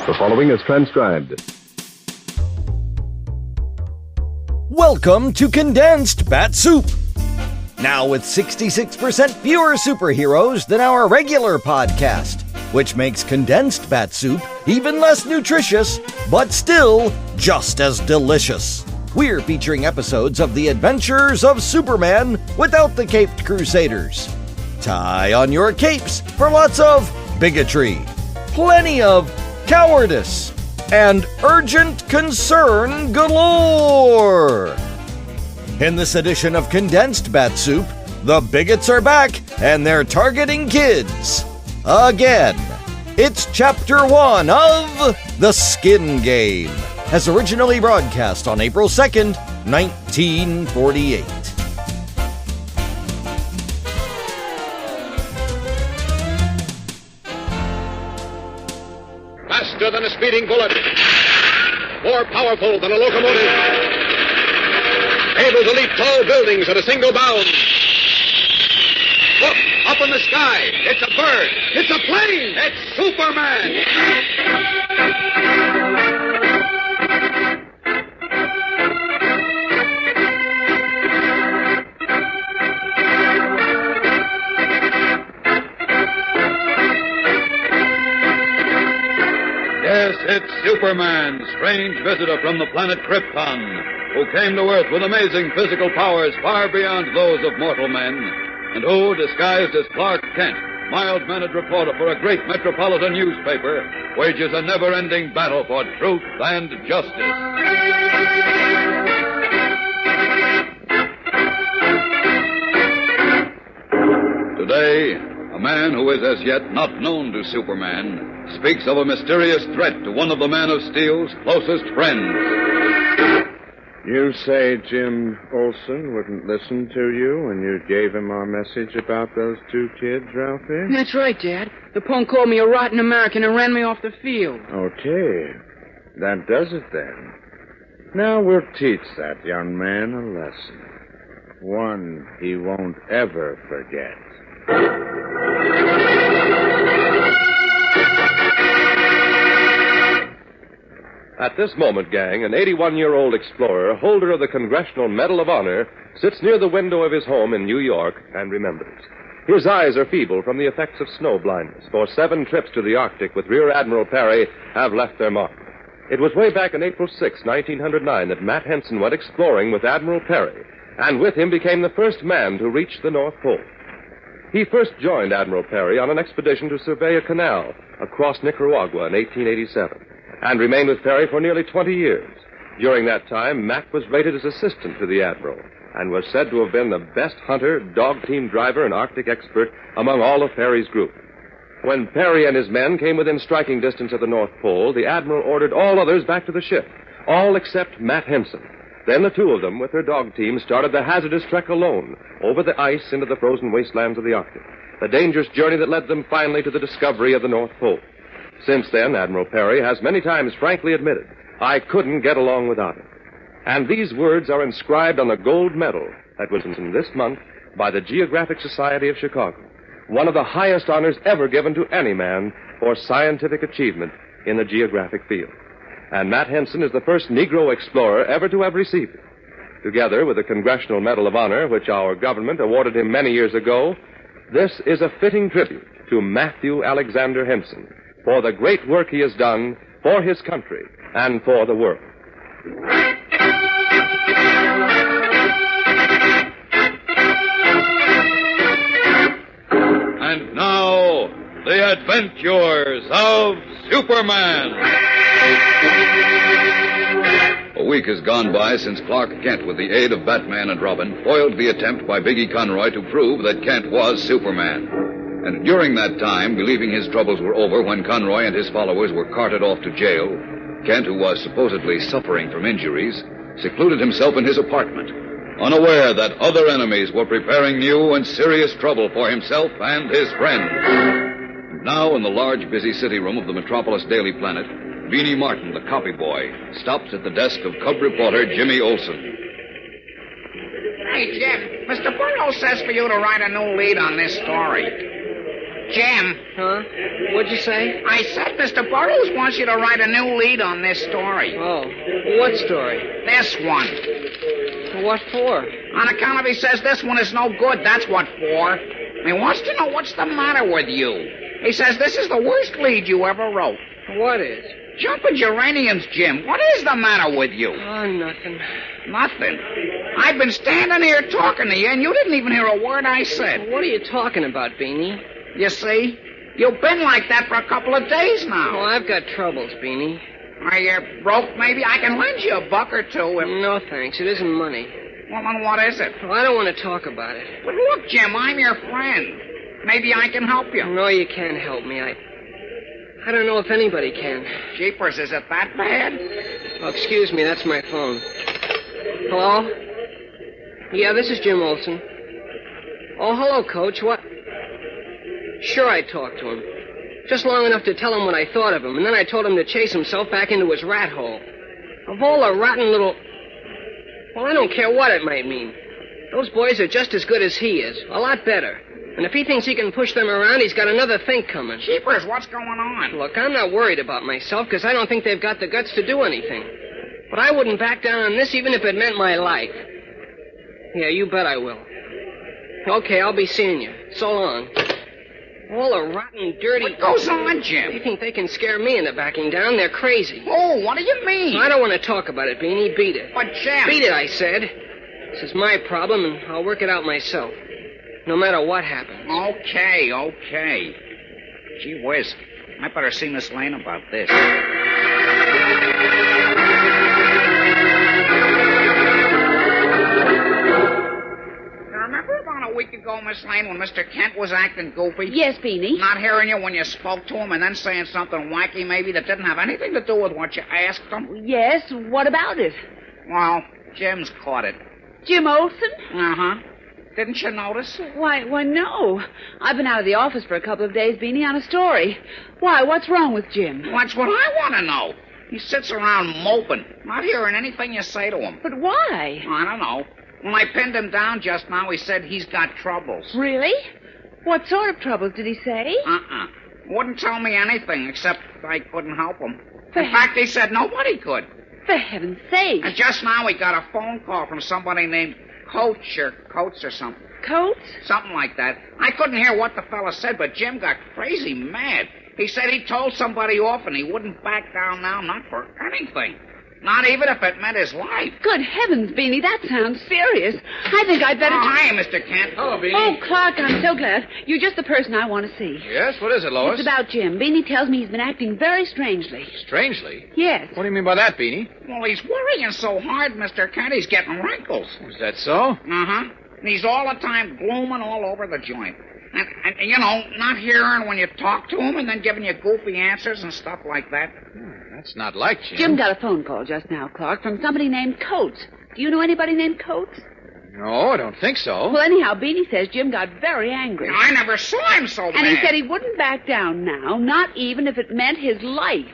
The following is transcribed. Welcome to Condensed Bat-Supe. Now with 66% fewer superheroes than our regular podcast, which makes Condensed Bat-Supe even less nutritious, but still just as delicious. We're featuring episodes of the adventures of Superman without the caped crusaders. Tie on your capes for lots of bigotry, plenty of cowardice, and urgent concern galore. In this edition of Condensed Bat-Supe, the bigots are back and they're targeting kids. Again. It's Chapter 1 of The Skin Game, as originally broadcast on April 2nd, 1948. Faster than a speeding bullet, more powerful than a locomotive, able to leap tall buildings at a single bound. Look, up in the sky, it's a bird, it's a plane, it's Superman! Yes, it's Superman, strange visitor from the planet Krypton, who came to Earth with amazing physical powers far beyond those of mortal men, and who, disguised as Clark Kent, mild-mannered reporter for a great metropolitan newspaper, wages a never-ending battle for truth and justice. Today, a man who is as yet not known to Superman speaks of a mysterious threat to one of the Man of Steel's closest friends. You say Jim Olsen wouldn't listen to you when you gave him our message about those two kids, Ralphie? That's right, Dad. The punk called me a rotten American and ran me off the field. Okay. That does it then. Now we'll teach that young man a lesson. One he won't ever forget. At this moment, gang, an 81-year-old explorer, holder of the Congressional Medal of Honor, sits near the window of his home in New York and remembers. His eyes are feeble from the effects of snow blindness, for 7 trips to the Arctic with Rear Admiral Perry have left their mark. It was way back on April 6, 1909, that Matt Henson went exploring with Admiral Perry, and with him became the first man to reach the North Pole. He first joined Admiral Perry on an expedition to survey a canal across Nicaragua in 1887. And remained with Perry for nearly 20 years. During that time, Matt was rated as assistant to the Admiral and was said to have been the best hunter, dog team driver, and Arctic expert among all of Perry's group. When Perry and his men came within striking distance of the North Pole, the Admiral ordered all others back to the ship, all except Matt Henson. Then the two of them, with their dog team, started the hazardous trek alone over the ice into the frozen wastelands of the Arctic, the dangerous journey that led them finally to the discovery of the North Pole. Since then, Admiral Perry has many times frankly admitted, I couldn't get along without him. And these words are inscribed on the gold medal that was in this month by the Geographic Society of Chicago, one of the highest honors ever given to any man for scientific achievement in the geographic field. And Matt Henson is the first Negro explorer ever to have received it. Together with the Congressional Medal of Honor, which our government awarded him many years ago, this is a fitting tribute to Matthew Alexander Henson, for the great work he has done for his country and for the world. And now, the adventures of Superman. A week has gone by since Clark Kent, with the aid of Batman and Robin, foiled the attempt by Biggie Conroy to prove that Kent was Superman. And during that time, believing his troubles were over when Conroy and his followers were carted off to jail, Kent, who was supposedly suffering from injuries, secluded himself in his apartment, unaware that other enemies were preparing new and serious trouble for himself and his friends. Now, in the large, busy city room of the Metropolis Daily Planet, Beanie Martin, the copy boy, stops at the desk of cub reporter Jimmy Olsen. Hey, Jim, Mr. Burrow says for you to write a new lead on this story. Jim. Huh? What'd you say? I said Mr. Burroughs wants you to write a new lead on this story. Oh, what story? This one. What for? On account of he says this one is no good, that's what for. He wants to know what's the matter with you. He says this is the worst lead you ever wrote. What is? Jumping geraniums, Jim. What is the matter with you? Oh, nothing. Nothing. I've been standing here talking to you, and you didn't even hear a word I said. What are you talking about, Beanie? You see? You've been like that for a couple of days now. Oh, I've got troubles, Beanie. Are you broke, maybe? I can lend you $1 or $2 if... No, thanks. It isn't money. Well, then what is it? Well, I don't want to talk about it. But look, Jim, I'm your friend. Maybe I can help you. No, you can't help me. I don't know if anybody can. Jeepers, is it that bad? Oh, excuse me, that's my phone. Hello? Yeah, this is Jim Olsen. Oh, hello, Coach. What? Sure, I talked to him. Just long enough to tell him what I thought of him, and then I told him to chase himself back into his rat hole. Of all the rotten little... Well, I don't care what it might mean. Those boys are just as good as he is. A lot better. And if he thinks he can push them around, he's got another thing coming. Jeepers, what's going on? Look, I'm not worried about myself, because I don't think they've got the guts to do anything. But I wouldn't back down on this even if it meant my life. Yeah, you bet I will. Okay, I'll be seeing you. So long. All the rotten, dirty... What goes on, Jim? They think they can scare me into backing down. They're crazy. Oh, what do you mean? I don't want to talk about it, Beanie. Beat it. But, Jim... Beat it, I said. This is my problem, and I'll work it out myself. No matter what happens. Okay. Gee whiz. I better see Miss Lane about this. Remember about a week ago, Miss Lane, when Mr. Kent was acting goofy? Yes, Beanie. Not hearing you when you spoke to him and then saying something wacky maybe that didn't have anything to do with what you asked him? Yes, what about it? Well, Jim's caught it. Jim Olsen? Uh-huh. Didn't you notice? Why, no. I've been out of the office for a couple of days, Beanie, on a story. Why, what's wrong with Jim? Well, that's what I want to know. He sits around moping, not hearing anything you say to him. But why? I don't know. When I pinned him down just now, he said he's got troubles. Really? What sort of troubles did he say? Wouldn't tell me anything, except I couldn't help him. For In fact, he said nobody could. For heaven's sake. And just now he got a phone call from somebody named Coates or something. Coates? Something like that. I couldn't hear what the fella said, but Jim got crazy mad. He said he told somebody off and he wouldn't back down now, not for anything. Not even if it meant his life. Good heavens, Beanie, that sounds serious. I think I'd better... Oh, hi, Mr. Kent. Hello, Beanie. Oh, Clark, I'm so glad. You're just the person I want to see. Yes, what is it, Lois? It's about Jim. Beanie tells me he's been acting very strangely. Strangely? Yes. What do you mean by that, Beanie? Well, he's worrying so hard, Mr. Kent, he's getting wrinkles. Is that so? Uh-huh. And he's all the time glooming all over the joint. And, you know, not hearing when you talk to him and then giving you goofy answers and stuff like that. That's not like Jim. Jim got a phone call just now, Clark, from somebody named Coates. Do you know anybody named Coates? No, I don't think so. Well, anyhow, Beanie says Jim got very angry. I never saw him so And bad. he said he wouldn't back down now, not even if it meant his life.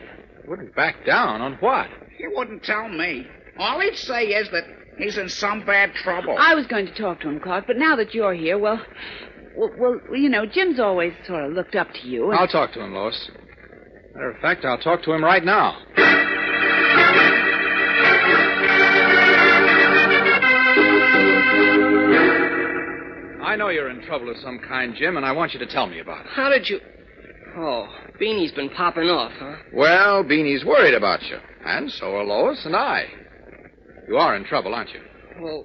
Wouldn't back down on what? He wouldn't tell me. All he'd say is that he's in some bad trouble. I was going to talk to him, Clark, but now that you're here, well, you know, Jim's always sort of looked up to you. And... I'll talk to him, Lois. Matter of fact, I'll talk to him right now. I know you're in trouble of some kind, Jim, and I want you to tell me about it. How did you... Oh, Beanie's been popping off, huh? Well, Beanie's worried about you, and so are Lois and I. You are in trouble, aren't you? Well,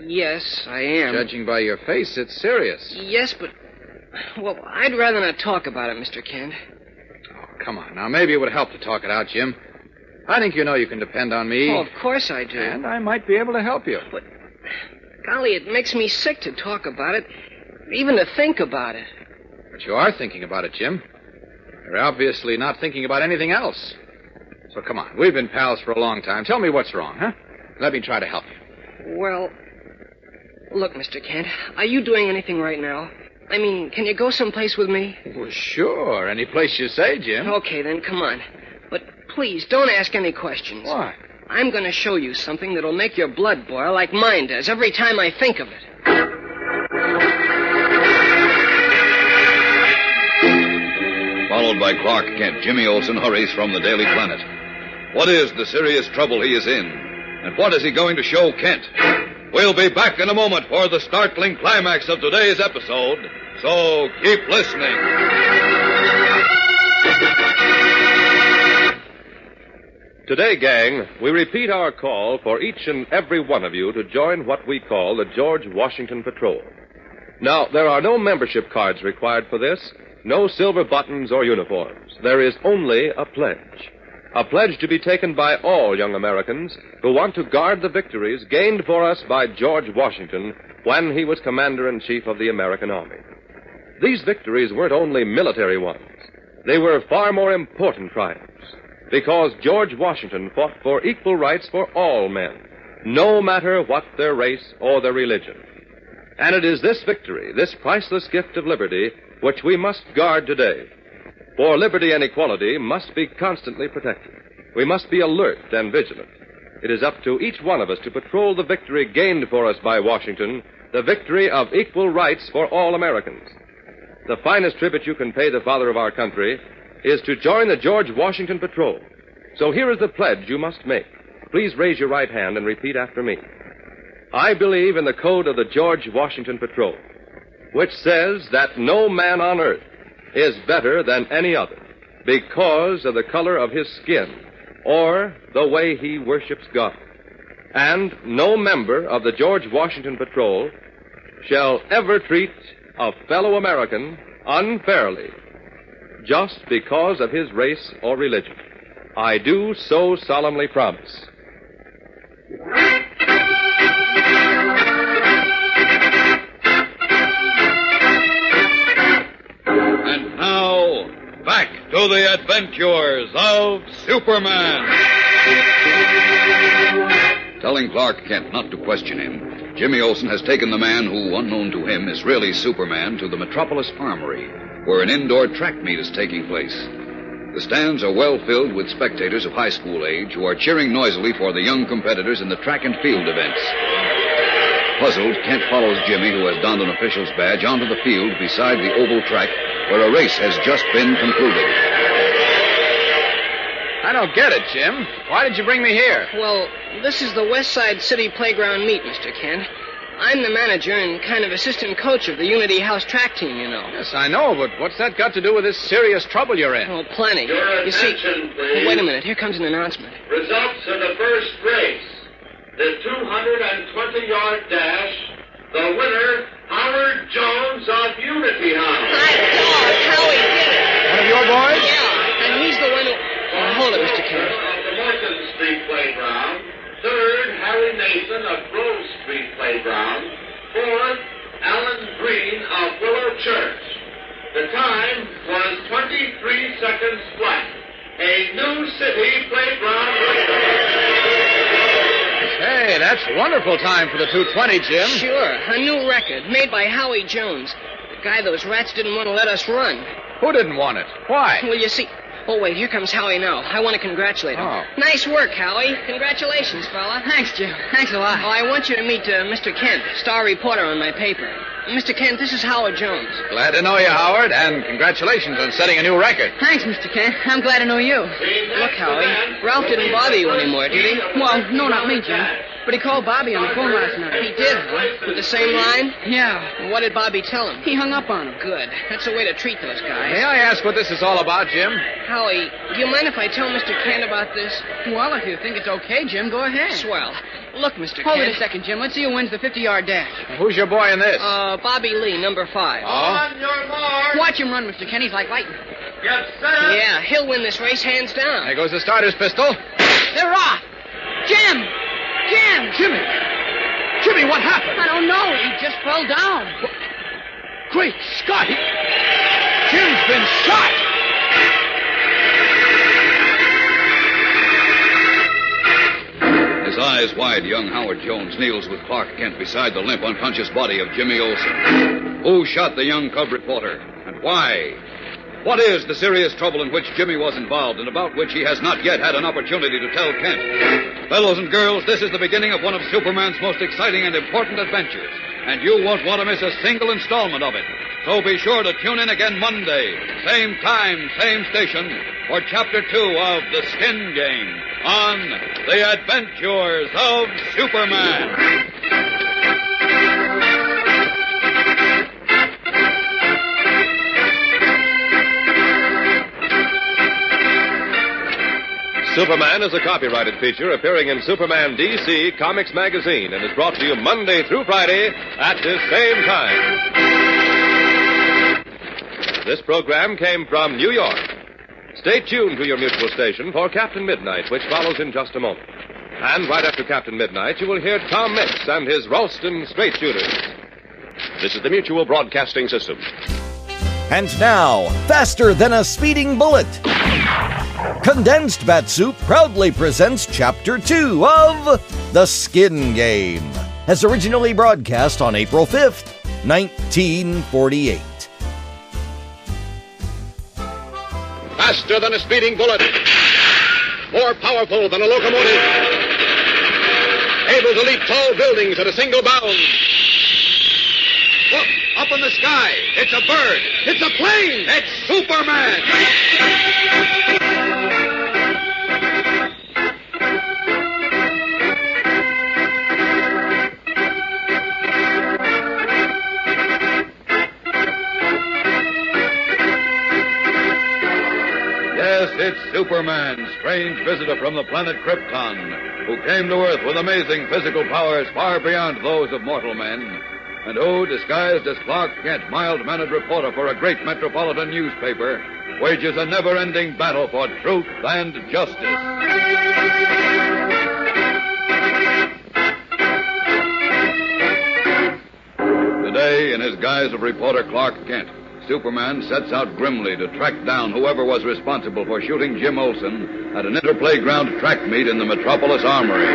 yes, I am. Judging by your face, it's serious. Yes, but... Well, I'd rather not talk about it, Mr. Kent. Oh, come on. Now, maybe it would help to talk it out, Jim. I think you know you can depend on me. Oh, of course I do. And I might be able to help you. But, golly, it makes me sick to talk about it, even to think about it. But you are thinking about it, Jim. You're obviously not thinking about anything else. So come on. We've been pals for a long time. Tell me what's wrong, huh? Let me try to help you. Well, look, Mr. Kent, are you doing anything right now? I mean, can you go someplace with me? Well, sure. Any place you say, Jim. Okay, then, come on. But please, don't ask any questions. Why? I'm going to show you something that'll make your blood boil like mine does every time I think of it. Followed by Clark Kent, Jimmy Olsen hurries from the Daily Planet. What is the serious trouble he is in? And what is he going to show Kent? We'll be back in a moment for the startling climax of today's episode, so keep listening. Today, gang, we repeat our call for each and every one of you to join what we call the George Washington Patrol. Now, there are no membership cards required for this, no silver buttons or uniforms. There is only a pledge. A pledge to be taken by all young Americans who want to guard the victories gained for us by George Washington when he was Commander-in-Chief of the American Army. These victories weren't only military ones. They were far more important triumphs, because George Washington fought for equal rights for all men, no matter what their race or their religion. And it is this victory, this priceless gift of liberty, which we must guard today. For liberty and equality must be constantly protected. We must be alert and vigilant. It is up to each one of us to patrol the victory gained for us by Washington, the victory of equal rights for all Americans. The finest tribute you can pay the father of our country is to join the George Washington Patrol. So here is the pledge you must make. Please raise your right hand and repeat after me. I believe in the code of the George Washington Patrol, which says that no man on earth is better than any other because of the color of his skin or the way he worships God. And no member of the George Washington Patrol shall ever treat a fellow American unfairly just because of his race or religion. I do so solemnly promise. And now, back to the adventures of Superman. Telling Clark Kent not to question him, Jimmy Olsen has taken the man who, unknown to him, is really Superman to the Metropolis Armory, where an indoor track meet is taking place. The stands are well filled with spectators of high school age who are cheering noisily for the young competitors in the track and field events. Puzzled, Kent follows Jimmy, who has donned an official's badge, onto the field beside the oval track where a race has just been concluded. I don't get it, Jim. Why did you bring me here? Well, this is the West Side City Playground meet, Mr. Kent. I'm the manager and kind of assistant coach of the Unity House track team, you know. Yes, I know, but what's that got to do with this serious trouble you're in? Oh, plenty. Your You see, attention, please. wait a minute. Here comes an announcement. Results of the first race. The 220-yard dash. The winner, Howard Jones of Unity House. My dog, Howie did it. One of your boys? Yeah, and he's the one who... Oh, hold it, Mr. Kent. Of the Morton Street Playground. Third, Harry Nason of Grove Street Playground. Fourth, Alan Green of Willow Church. The time was 23 seconds flat. A new city playground record. Hey, that's wonderful time for the 220, Jim. Sure, a new record made by Howie Jones. The guy those rats didn't want to let us run. Who didn't want it? Why? Well, you see... Oh, wait, here comes Howie now. I want to congratulate him. Oh. Nice work, Howie. Congratulations, fella. Thanks, Jim. Thanks a lot. Oh, I want you to meet Mr. Kent, star reporter on my paper. Mr. Kent, this is Howard Jones. Glad to know you, Howard, and congratulations on setting a new record. Thanks, Mr. Kent. I'm glad to know you. Look, Howie, Ralph didn't bother you anymore, did he? Well, no, not me, Jim. But he called Bobby on the phone last night. He did, huh? With the same line? Yeah. And what did Bobby tell him? He hung up on him. Good. That's the way to treat those guys. May I ask what this is all about, Jim? Howie, do you mind if I tell Mr. Kent about this? Well, if you think it's okay, Jim, go ahead. Swell. Look, Mr. Hold Kent. it a second, Jim. Let's see who wins the 50-yard dash. Who's your boy in this? Bobby Lee, number 5. On your mark. Watch him run, Mr. Kent. He's like lightning. Get set. Yeah, he'll win this race hands down. There goes the starter's pistol. They're off. Jim! Jim! Jimmy! Jimmy, what happened? I don't know. He just fell down. Great Scott! Jim's been shot! His eyes wide, young Howard Jones kneels with Clark Kent beside the limp, unconscious body of Jimmy Olsen. Who shot the young cub reporter, and why? What is the serious trouble in which Jimmy was involved and about which he has not yet had an opportunity to tell Kent? Fellows and girls, this is the beginning of one of Superman's most exciting and important adventures, and you won't want to miss a single installment of it. So be sure to tune in again Monday, same time, same station, for Chapter 2 of The Skin Game on The Adventures of Superman. Superman is a copyrighted feature appearing in Superman DC Comics Magazine and is brought to you Monday through Friday at this same time. This program came from New York. Stay tuned to your mutual station for Captain Midnight, which follows in just a moment. And right after Captain Midnight, you will hear Tom Mix and his Ralston Straight Shooters. This is the Mutual Broadcasting System. And now, faster than a speeding bullet, Condensed Bat-Supe proudly presents Chapter 2 of The Skin Game, as originally broadcast on April 5th, 1948. Faster than a speeding bullet. More powerful than a locomotive. Able to leap tall buildings at a single bound. Look, up in the sky. It's a bird. It's a plane. It's Superman. Yes, it's Superman, strange visitor from the planet Krypton, who came to Earth with amazing physical powers far beyond those of mortal men, and who, disguised as Clark Kent, mild-mannered reporter for a great metropolitan newspaper, wages a never-ending battle for truth and justice. Today, in his guise of reporter Clark Kent, Superman sets out grimly to track down whoever was responsible for shooting Jim Olsen at an interplayground track meet in the Metropolis Armory.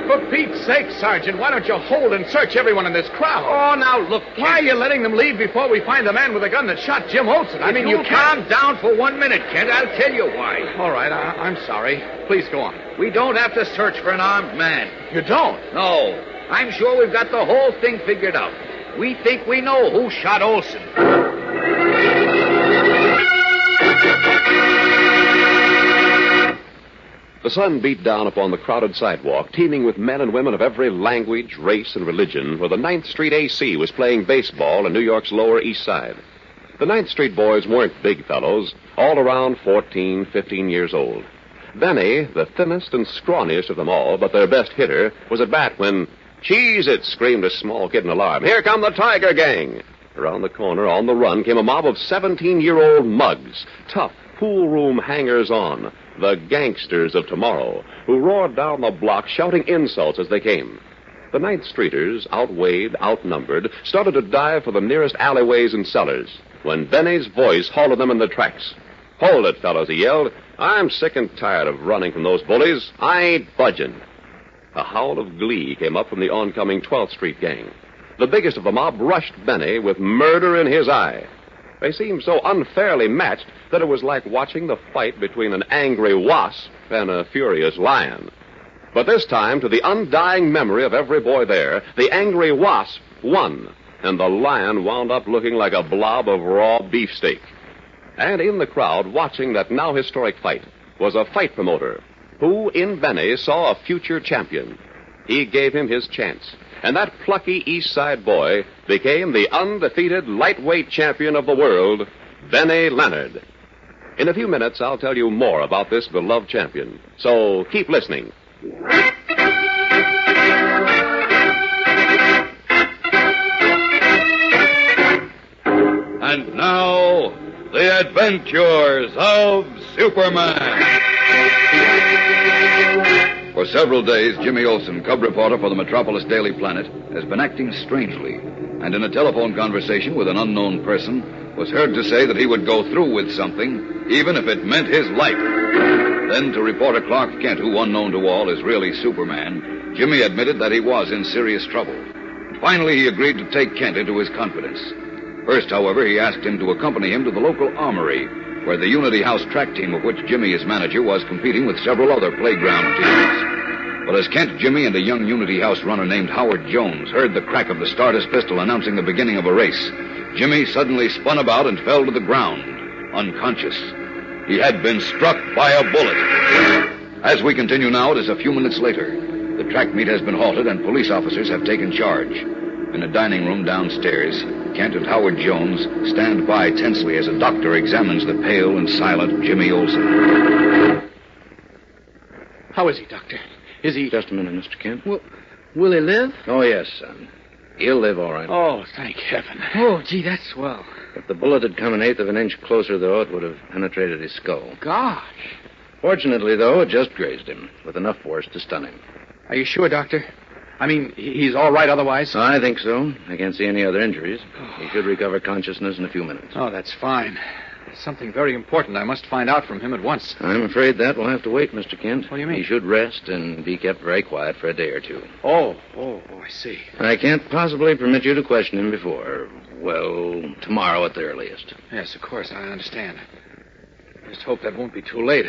For Pete's sake, Sergeant, why don't you hold and search everyone in this crowd? Oh, now, look, why are you letting them leave before we find the man with the gun that shot Jim Olsen? I mean, you calm down for 1 minute, Kent. I'll tell you why. All right, I'm sorry. Please go on. We don't have to search for an armed man. You don't? No. I'm sure we've got the whole thing figured out. We think we know who shot Olsen. The sun beat down upon the crowded sidewalk, teeming with men and women of every language, race, and religion, where the 9th Street AC was playing baseball in New York's Lower East Side. The 9th Street boys weren't big fellows, all around 14, 15 years old. Benny, the thinnest and scrawniest of them all, but their best hitter, was at bat when, "Cheese it!" screamed a small kid in alarm. "Here come the Tiger Gang!" Around the corner, on the run, came a mob of 17-year-old mugs, tough, pool room hangers-on, the gangsters of tomorrow, who roared down the block shouting insults as they came. The 9th Streeters, outweighed, outnumbered, started to dive for the nearest alleyways and cellars, when Benny's voice halted them in their tracks. "Hold it, fellows," he yelled. "I'm sick and tired of running from those bullies. I ain't budging." A howl of glee came up from the oncoming 12th Street gang. The biggest of the mob rushed Benny with murder in his eye. They seemed so unfairly matched that it was like watching the fight between an angry wasp and a furious lion. But this time, to the undying memory of every boy there, the angry wasp won, and the lion wound up looking like a blob of raw beefsteak. And in the crowd, watching that now historic fight, was a fight promoter who, in Benny, saw a future champion. He gave him his chance, and that plucky East Side boy became the undefeated lightweight champion of the world, Benny Leonard. In a few minutes, I'll tell you more about this beloved champion, so keep listening. And now, the adventures of Superman. For several days, Jimmy Olsen, cub reporter for the Metropolis Daily Planet, has been acting strangely, and in a telephone conversation with an unknown person, was heard to say that he would go through with something, even if it meant his life. Then, to reporter Clark Kent, who, unknown to all, is really Superman, Jimmy admitted that he was in serious trouble. And finally, he agreed to take Kent into his confidence. First, however, he asked him to accompany him to the local armory, where the Unity House track team, of which Jimmy is manager, was competing with several other playground teams. But as Kent, Jimmy, and a young Unity House runner named Howard Jones heard the crack of the starter's pistol announcing the beginning of a race, Jimmy suddenly spun about and fell to the ground, unconscious. He had been struck by a bullet. As we continue now, it is a few minutes later. The track meet has been halted and police officers have taken charge. In a dining room downstairs, Kent and Howard Jones stand by tensely as a doctor examines the pale and silent Jimmy Olsen. How is he, Doctor? Is he... Just a minute, Mr. Kent. Will he live? Oh, yes, son. He'll live all right. Oh, thank heaven. Oh, gee, that's swell. If the bullet had come an eighth of an inch closer, though, it would have penetrated his skull. Gosh. Fortunately, though, it just grazed him, with enough force to stun him. Are you sure, Doctor? I mean, he's all right otherwise? I think so. I can't see any other injuries. He should recover consciousness in a few minutes. Oh, that's fine. Something very important I must find out from him at once. I'm afraid that will have to wait, Mr. Kent. What do you mean? He should rest and be kept very quiet for a day or two. Oh, I see. I can't possibly permit you to question him before, well, tomorrow at the earliest. Yes, of course, I understand. I just hope that won't be too late.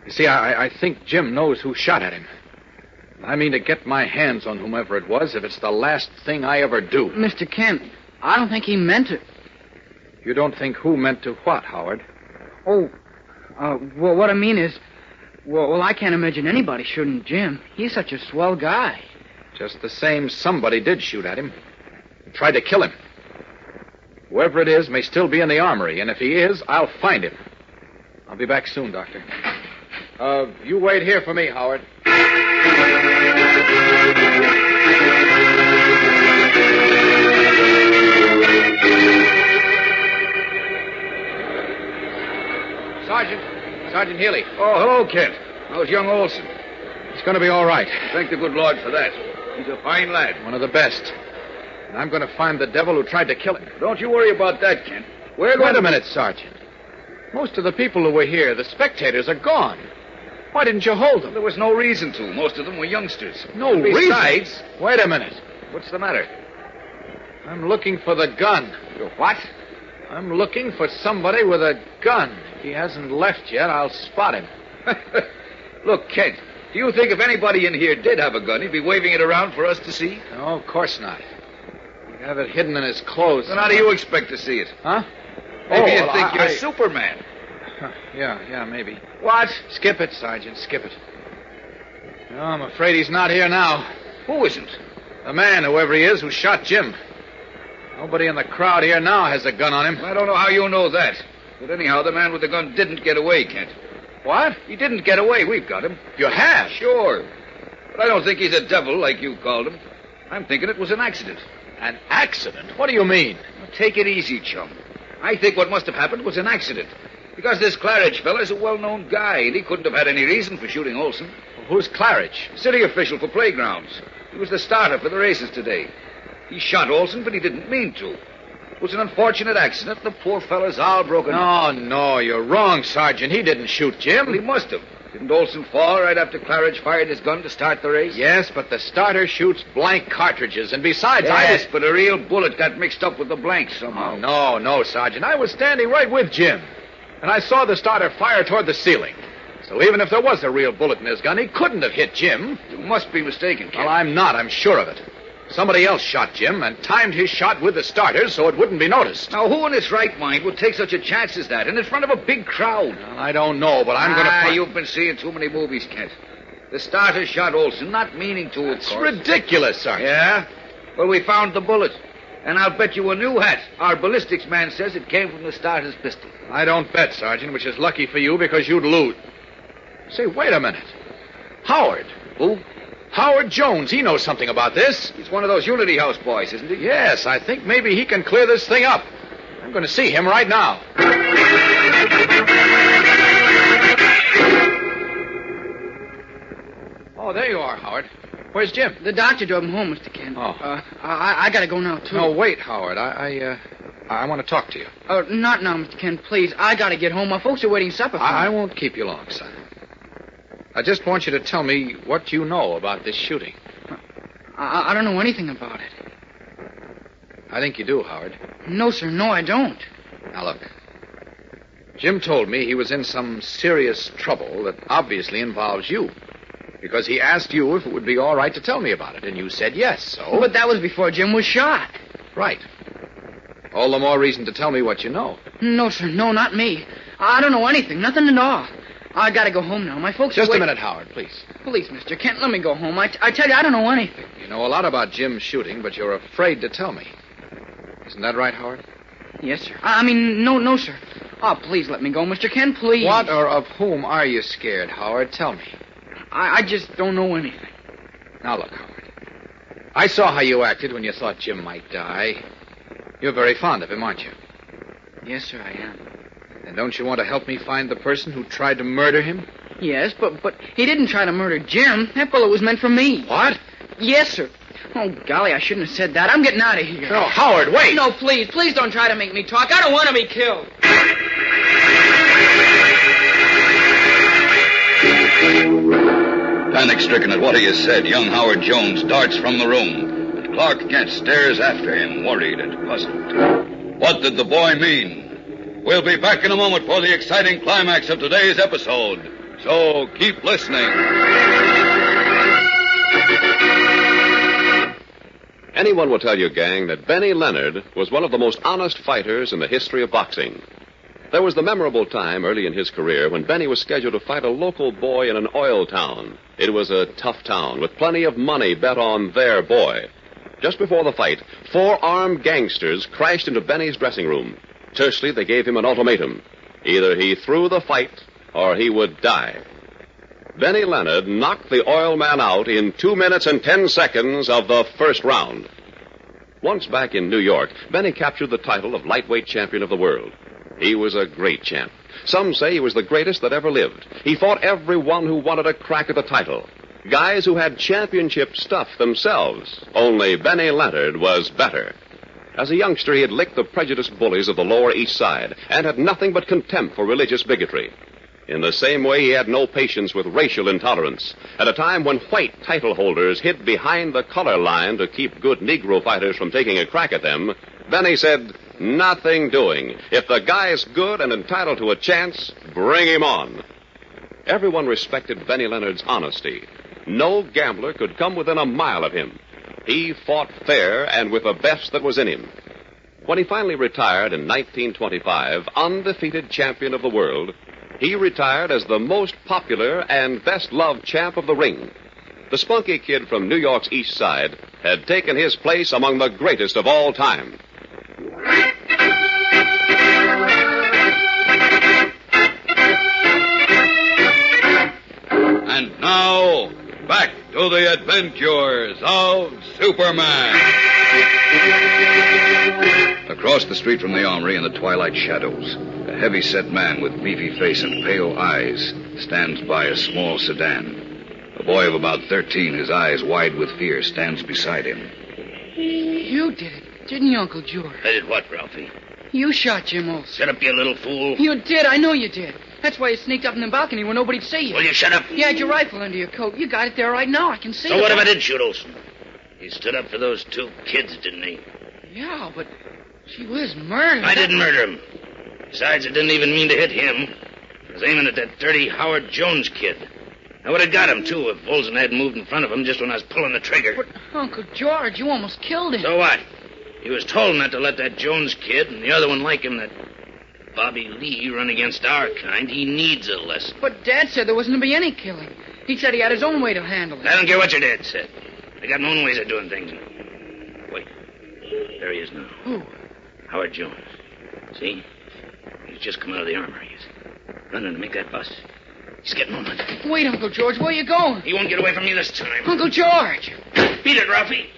You see, I think Jim knows who shot at him. I mean to get my hands on whomever it was if it's the last thing I ever do. Mr. Kent, I don't think he meant it. You don't think who meant to what, Howard? Well, what I mean is, well, I can't imagine anybody shooting Jim. He's such a swell guy. Just the same, somebody did shoot at him. Tried to kill him. Whoever it is may still be in the armory, and if he is, I'll find him. I'll be back soon, Doctor. You wait here for me, Howard. Sergeant Healy. Oh, hello, Kent. How's young Olsen? He's going to be all right. Thank the good Lord for that. He's a fine lad. One of the best. And I'm going to find the devil who tried to kill him. Don't you worry about that, Kent. Wait a minute, Sergeant. Most of the people who were here, the spectators, are gone. Why didn't you hold them? There was no reason to. Most of them were youngsters. No Besides... reason? Wait a minute. What's the matter? I'm looking for the gun. You what? I'm looking for somebody with a gun. If he hasn't left yet, I'll spot him. Look, Kent, do you think if anybody in here did have a gun, he'd be waving it around for us to see? No, of course not. He'd have it hidden in his clothes. Then how do you expect to see it? Huh? Maybe you'd think you're Superman. Yeah, maybe. What? Skip it, Sergeant, skip it. No, I'm afraid he's not here now. Who isn't? The man, whoever he is, who shot Jim. Nobody in the crowd here now has a gun on him. I don't know how you know that. But anyhow, the man with the gun didn't get away, Kent. What? He didn't get away. We've got him. You have? Sure. But I don't think he's a devil like you called him. I'm thinking it was an accident. An accident? What do you mean? Now, take it easy, chum. I think what must have happened was an accident. Because this Claridge fella's a well-known guy, and he couldn't have had any reason for shooting Olsen. Well, who's Claridge? City official for playgrounds. He was the starter for the races today. He shot Olsen, but he didn't mean to. It was an unfortunate accident. The poor fella's all broken up. No, you're wrong, Sergeant. He didn't shoot Jim. Well, he must have. Didn't Olsen fall right after Claridge fired his gun to start the race? Yes, but the starter shoots blank cartridges, and besides, Yes, but a real bullet got mixed up with the blanks somehow. No, Sergeant. I was standing right with Jim, and I saw the starter fire toward the ceiling. So even if there was a real bullet in his gun, he couldn't have hit Jim. You must be mistaken, Kent. Well, I'm not. I'm sure of it. Somebody else shot Jim and timed his shot with the starters so it wouldn't be noticed. Now, who in his right mind would take such a chance as that and in front of a big crowd? Well, I don't know, but I'm going to... You've been seeing too many movies, Kent. The starter shot Olsen, not meaning to, of It's course. ridiculous, Sergeant. Yeah? Well, we found the bullet. And I'll bet you a new hat. Our ballistics man says it came from the starter's pistol. I don't bet, Sergeant, which is lucky for you because you'd lose. Say, wait a minute. Howard. Who? Howard Jones. He knows something about this. He's one of those Unity House boys, isn't he? Yes, I think maybe he can clear this thing up. I'm going to see him right now. Oh, there you are, Howard. Where's Jim? The doctor drove him home, Mr. Kent. Oh. I got to go now, too. No, wait, Howard. I want to talk to you. Not now, Mr. Kent, please. I got to get home. My folks are waiting supper for me. I won't keep you long, son. I just want you to tell me what you know about this shooting. I don't know anything about it. I think you do, Howard. No, sir. No, I don't. Now, look. Jim told me he was in some serious trouble that obviously involves you. Because he asked you if it would be all right to tell me about it, and you said yes, so... But that was before Jim was shot. Right. All the more reason to tell me what you know. No, sir. No, not me. I don't know anything. Nothing at all. I gotta go home now. My folks... Just a minute, Howard, please. Please, Mr. Kent, let me go home. I tell you, I don't know anything. You know a lot about Jim's shooting, but you're afraid to tell me. Isn't that right, Howard? Yes, sir. I mean, no, sir. Oh, please let me go, Mr. Kent, please. What or of whom are you scared, Howard? Tell me. I just don't know anything. Now, look, Howard. I saw how you acted when you thought Jim might die. You're very fond of him, aren't you? Yes, sir, I am. And don't you want to help me find the person who tried to murder him? Yes, but he didn't try to murder Jim. That bullet was meant for me. What? Yes, sir. Oh, golly, I shouldn't have said that. I'm getting out of here. No, Howard, wait! No, please don't try to make me talk. I don't want to be killed. Panic-stricken at what he has said, young Howard Jones darts from the room, and Clark Kent stares after him, worried and puzzled. What did the boy mean? We'll be back in a moment for the exciting climax of today's episode, so keep listening. Anyone will tell you, gang, that Benny Leonard was one of the most honest fighters in the history of boxing. There was the memorable time early in his career when Benny was scheduled to fight a local boy in an oil town. It was a tough town with plenty of money bet on their boy. Just before the fight, 4 armed gangsters crashed into Benny's dressing room. Tersely, they gave him an ultimatum. Either he threw the fight or he would die. Benny Leonard knocked the oil man out in 2 minutes and 10 seconds of the first round. Once back in New York, Benny captured the title of lightweight champion of the world. He was a great champ. Some say he was the greatest that ever lived. He fought everyone who wanted a crack at the title. Guys who had championship stuff themselves. Only Benny Leonard was better. As a youngster, he had licked the prejudiced bullies of the Lower East Side and had nothing but contempt for religious bigotry. In the same way, he had no patience with racial intolerance. At a time when white title holders hid behind the color line to keep good Negro fighters from taking a crack at them, Benny said, "Nothing doing. If the guy's good and entitled to a chance, bring him on." Everyone respected Benny Leonard's honesty. No gambler could come within a mile of him. He fought fair and with the best that was in him. When he finally retired in 1925, undefeated champion of the world, he retired as the most popular and best-loved champ of the ring. The spunky kid from New York's East Side had taken his place among the greatest of all time. And now, back to the adventures of Superman. Across the street from the armory in the twilight shadows, a heavy-set man with beefy face and pale eyes stands by a small sedan. A boy of about 13, his eyes wide with fear, stands beside him. You did it, didn't you, Uncle George? I did what, Ralphie? You shot Jim Olsen. Shut up, you little fool. You did, I know you did. That's why you sneaked up in the balcony where nobody'd see you. Will you shut up? You had your rifle under your coat. You got it there right now, I can see it. So what if I did shoot Olsen? He stood up for those 2 kids, didn't he? Yeah, but she was murdered. I didn't murder him. Besides, I didn't even mean to hit him. I was aiming at that dirty Howard Jones kid. I would have got him, too, if Olsen hadn't moved in front of him just when I was pulling the trigger. But, Uncle George, you almost killed him. So what? He was told not to let that Jones kid and the other one like him, that Bobby Lee, run against our kind. He needs a lesson. But Dad said there wasn't to be any killing. He said he had his own way to handle it. I don't care what your dad said. I got my own ways of doing things. Wait. There he is now. Who? Howard Jones. See? He's just come out of the armory. He's running to make that bus. He's getting on it. Wait, Uncle George, where are you going? He won't get away from me this time. Uncle George! Beat it, Ralphie.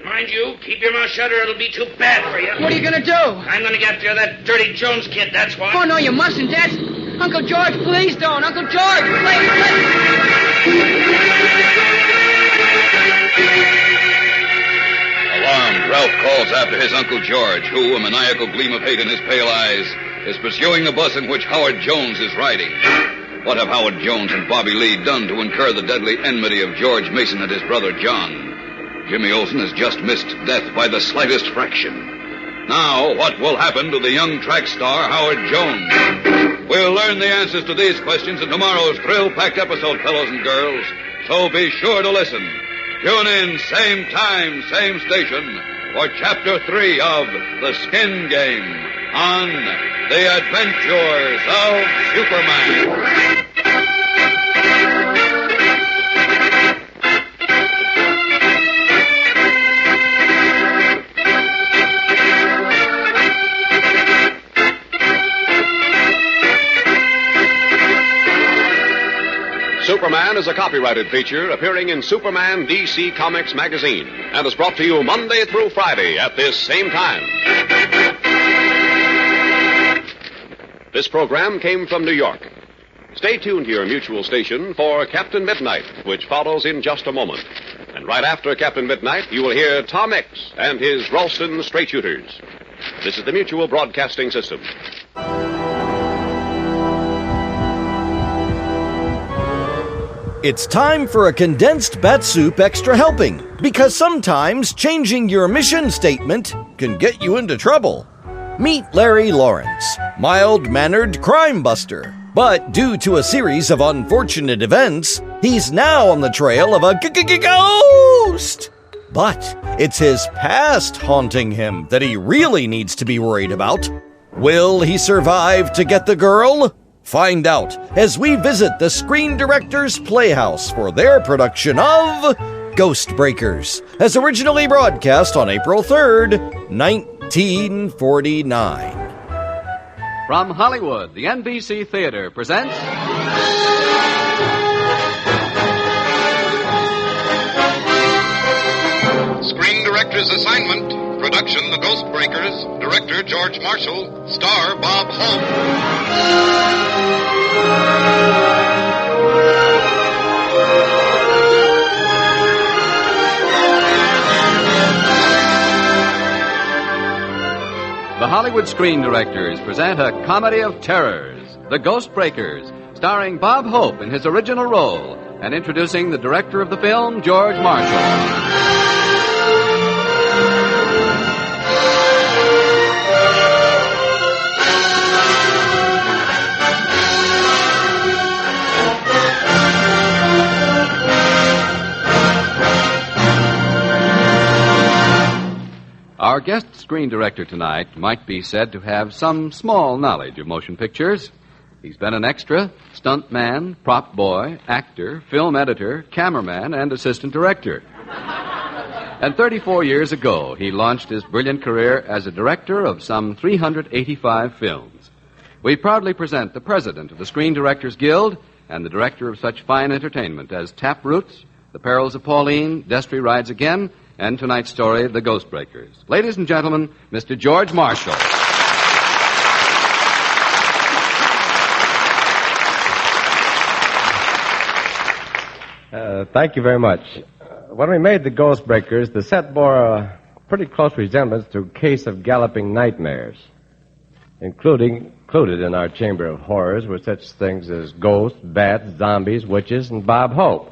Mind you, keep your mouth shut or it'll be too bad for you. What are you going to do? I'm going to get after that dirty Jones kid, that's what. Oh, no, you mustn't. That's... Uncle George, please don't. Uncle George, please. Alarmed, Ralph calls after his Uncle George, who, a maniacal gleam of hate in his pale eyes, is pursuing the bus in which Howard Jones is riding. What have Howard Jones and Bobby Lee done to incur the deadly enmity of George Mason and his brother John? Jimmy Olsen has just missed death by the slightest fraction. Now, what will happen to the young track star, Howard Jones? We'll learn the answers to these questions in tomorrow's thrill-packed episode, fellows and girls, So be sure to listen. Tune in, same time, same station, for Chapter 3 of The Skin Game on The Adventures of Superman. Superman is a copyrighted feature appearing in Superman DC Comics magazine and is brought to you Monday through Friday at this same time. This program came from New York. Stay tuned to your mutual station for Captain Midnight, which follows in just a moment. And right after Captain Midnight, you will hear Tom X and his Ralston Straight Shooters. This is the Mutual Broadcasting System. It's time for a Condensed Bat-Supe Extra Helping, because sometimes changing your mission statement can get you into trouble. Meet Larry Lawrence, mild-mannered crime buster. But due to a series of unfortunate events, he's now on the trail of a ghost. But it's his past haunting him that he really needs to be worried about. Will he survive to get the girl? Find out as we visit the Screen Directors Playhouse for their production of Ghost Breakers, as originally broadcast on April 3rd, 1949. From Hollywood, the NBC Theater presents Screen Director's Assignment. Production, The Ghost Breakers. Director, George Marshall. Star, Bob Hope. The Hollywood Screen Directors present a comedy of terrors, The Ghost Breakers, starring Bob Hope in his original role, and introducing the director of the film, George Marshall. Our guest screen director tonight might be said to have some small knowledge of motion pictures. He's been an extra, stunt man, prop boy, actor, film editor, cameraman, and assistant director. And 34 years ago, he launched his brilliant career as a director of some 385 films. We proudly present the president of the Screen Directors Guild and the director of such fine entertainment as Tap Roots, The Perils of Pauline, Destry Rides Again, and tonight's story, The Ghost Breakers. Ladies and gentlemen, Mr. George Marshall. Thank you very much. When we made The Ghost Breakers, the set bore a pretty close resemblance to a case of galloping nightmares. Included in our chamber of horrors were such things as ghosts, bats, zombies, witches, and Bob Hope.